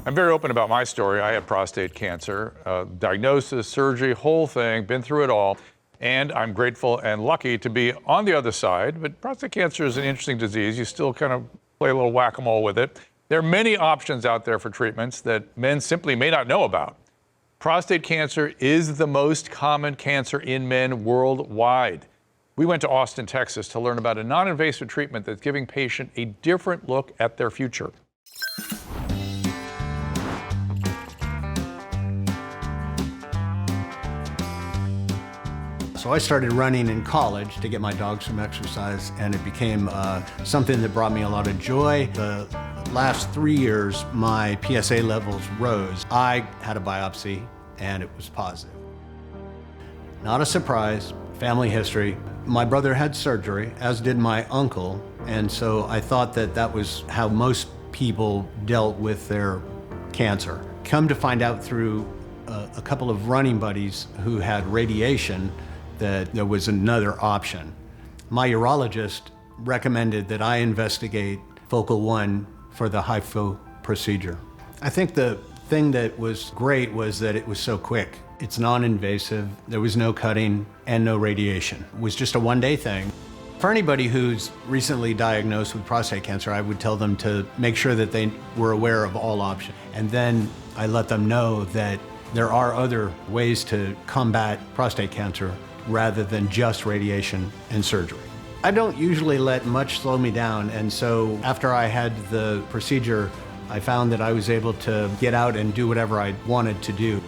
I'm very open about my story. I had prostate cancer, diagnosis, surgery, whole thing, been through it all. And I'm grateful and lucky to be on the other side. But prostate cancer is an interesting disease. You still kind of play a little whack-a-mole with it. There are many options out there for treatments that men simply may not know about. Prostate cancer is the most common cancer in men worldwide. We went to Austin, Texas to learn about a non-invasive treatment that's giving patients a different look at their future. So I started running in college to get my dogs some exercise, and it became something that brought me a lot of joy. The last 3 years, my PSA levels rose. I had a biopsy, and it was positive. Not a surprise, family history. My brother had surgery, as did my uncle, and so I thought that that was how most people dealt with their cancer. Come to find out through a couple of running buddies who had radiation that there was another option. My urologist recommended that I investigate Focal One for the HIFU procedure. I think the thing that was great was that it was so quick. It's non-invasive, there was no cutting and no radiation. It was just a one-day thing. For anybody who's recently diagnosed with prostate cancer, I would tell them to make sure that they were aware of all options. And then I let them know that there are other ways to combat prostate cancer rather than just radiation and surgery. I don't usually let much slow me down, and so after I had the procedure, I found that I was able to get out and do whatever I wanted to do.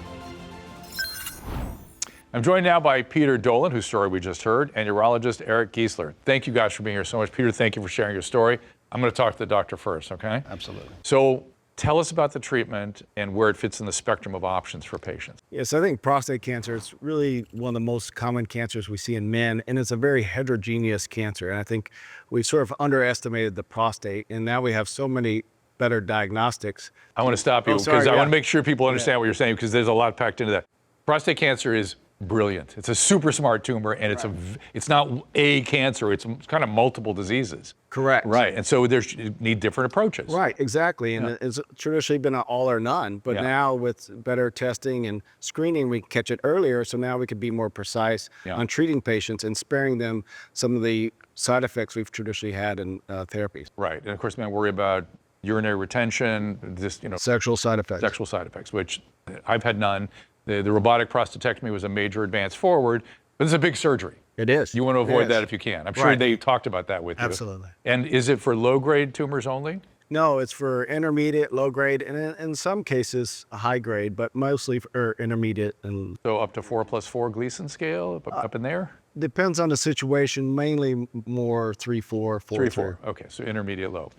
I'm joined now by Peter Dolan, whose story we just heard, and urologist Eric Giesler. Thank you guys for being here so much. Peter, thank you for sharing your story. I'm going to talk to the doctor first, okay? Absolutely. So tell us about the treatment and where it fits in the spectrum of options for patients. Yes, I think prostate cancer is really one of the most common cancers we see in men, and it's a very heterogeneous cancer. And I think we sort of underestimated the prostate, and now we have so many better diagnostics. I want to stop you because I want to make sure people understand what you're saying, because there's a lot packed into that. Prostate cancer is brilliant. It's a super smart tumor, and it's not a cancer. It's kind of multiple diseases. Correct. Right, and so you need different approaches. Right, exactly, and it's traditionally been an all or none, but now with better testing and screening, we can catch it earlier, so now we can be more precise on treating patients and sparing them some of the side effects we've traditionally had in therapies. Right, and of course, man, worry about urinary retention, sexual side effects. Sexual side effects, which I've had none. The robotic prostatectomy was a major advance forward, but it's a big surgery. It is. You want to avoid that if you can. I'm sure they talked about that with you. Absolutely. And is it for low-grade tumors only? No, it's for intermediate, low grade, and in some cases, a high grade, but mostly for intermediate. And so up to 4+4 Gleason scale, up in there? Depends on the situation, mainly more 3-4, 4-4. Okay, so intermediate, low.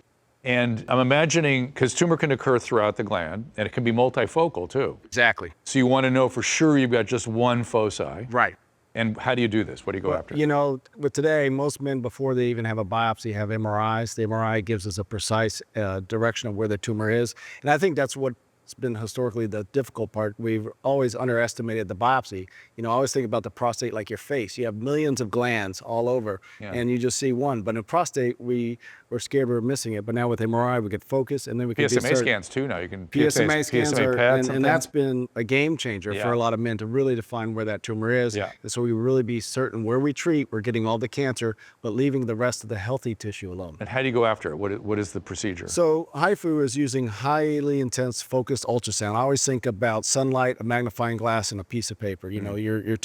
And I'm imagining, because tumor can occur throughout the gland, and it can be multifocal too. Exactly. So you want to know for sure you've got just one foci. Right. And how do you do this? What do you go after? You know, with today, most men, before they even have a biopsy, have MRIs. The MRI gives us a precise direction of where the tumor is. And I think that's what's been historically the difficult part. We've always underestimated the biopsy. You know, I always think about the prostate like your face. You have millions of glands all over, and you just see one. But in prostate, we're scared we're missing it. But now with MRI, we could focus, and then we can PSMA scans too now. You can PSMA scans PAD, and that's been a game changer for a lot of men to really define where that tumor is. And so we really be certain where we treat, we're getting all the cancer, but leaving the rest of the healthy tissue alone. And how do you go after it? What is the procedure? So HIFU is using highly intense focused ultrasound. I always think about sunlight, a magnifying glass, and a piece of paper. You know,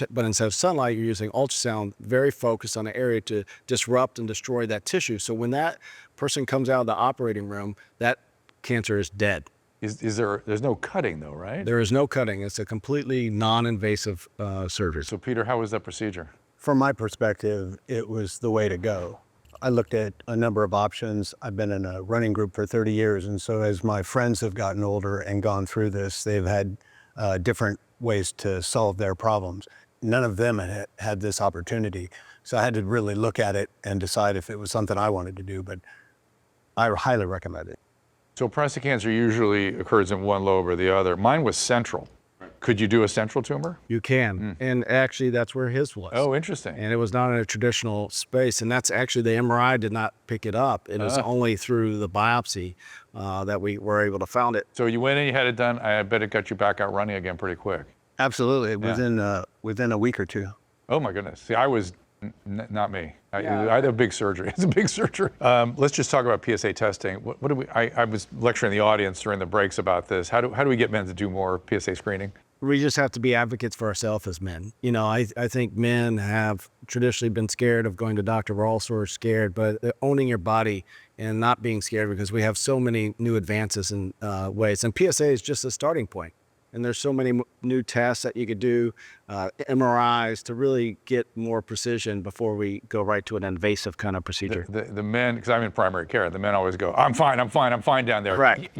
but instead of sunlight, you're using ultrasound, very focused on an area to disrupt and destroy that tissue. So when that person comes out of the operating room, that cancer is dead. There's no cutting though, right? There is no cutting. It's a completely non-invasive surgery. So Peter, how was that procedure? From my perspective, it was the way to go. I looked at a number of options. I've been in a running group for 30 years, and so as my friends have gotten older and gone through this, they've had different ways to solve their problems. None of them had this opportunity, so I had to really look at it and decide if it was something I wanted to do, but I highly recommend it. So prostate cancer usually occurs in one lobe or the other. Mine was central. Could you do a central tumor? You can. And actually, that's where his was. Oh, interesting. And it was not in a traditional space. And that's actually, the MRI did not pick it up. It was only through the biopsy that we were able to find it. So you went in, you had it done. I bet it got you back out running again pretty quick. Absolutely, within a week or two. Oh my goodness. See, I was not me. I had a big surgery. It's a big surgery. Let's just talk about PSA testing. What do we? I was lecturing the audience during the breaks about this. How do we get men to do more PSA screening? We just have to be advocates for ourselves as men. You know, I think men have traditionally been scared of going to doctor. We're all sort of scared, but owning your body and not being scared, because we have so many new advances in ways. And PSA is just a starting point. And there's so many new tests that you could do, MRIs, to really get more precision before we go right to an invasive kind of procedure. The men, because I'm in primary care, the men always go, I'm fine down there. Right.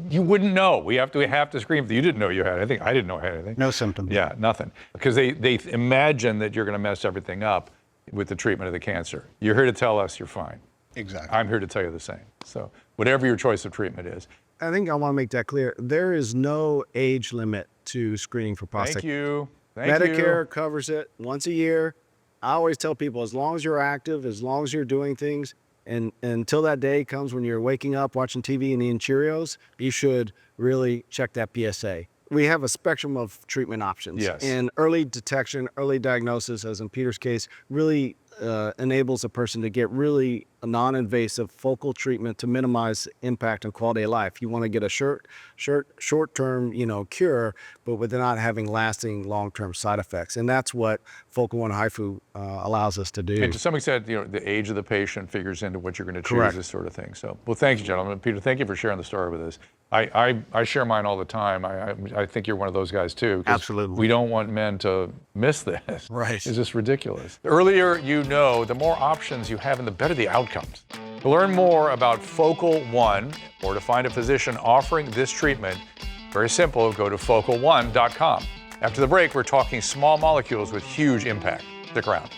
You wouldn't know. We have to screen. You didn't know you had anything. I didn't know I had anything. No symptoms. Yeah, nothing. Because they imagine that you're going to mess everything up with the treatment of the cancer. You're here to tell us you're fine. Exactly. I'm here to tell you the same. So whatever your choice of treatment is. I think I want to make that clear. There is no age limit to screening for prostate. Thank you. Medicare covers it once a year. I always tell people, as long as you're active, as long as you're doing things, and until that day comes when you're waking up, watching TV and eating Cheerios, you should really check that PSA. We have a spectrum of treatment options. Yes. And early detection, early diagnosis, as in Peter's case, really enables a person to get really a non-invasive focal treatment to minimize impact on quality of life. You want to get a short-term, cure, but with not having lasting long-term side effects. And that's what Focal One HIFU allows us to do. And to some extent, the age of the patient figures into what you're going to choose, Correct. this sort of thing. So, well, thank you, gentlemen. Peter, thank you for sharing the story with us. I share mine all the time. I think you're one of those guys too. 'Cause Absolutely. we don't want men to miss this. Right. It's just ridiculous. The earlier you know, the more options you have and the better the outcomes. To learn more about Focal One or to find a physician offering this treatment, very simple, go to focalone.com. After the break, we're talking small molecules with huge impact. Stick around.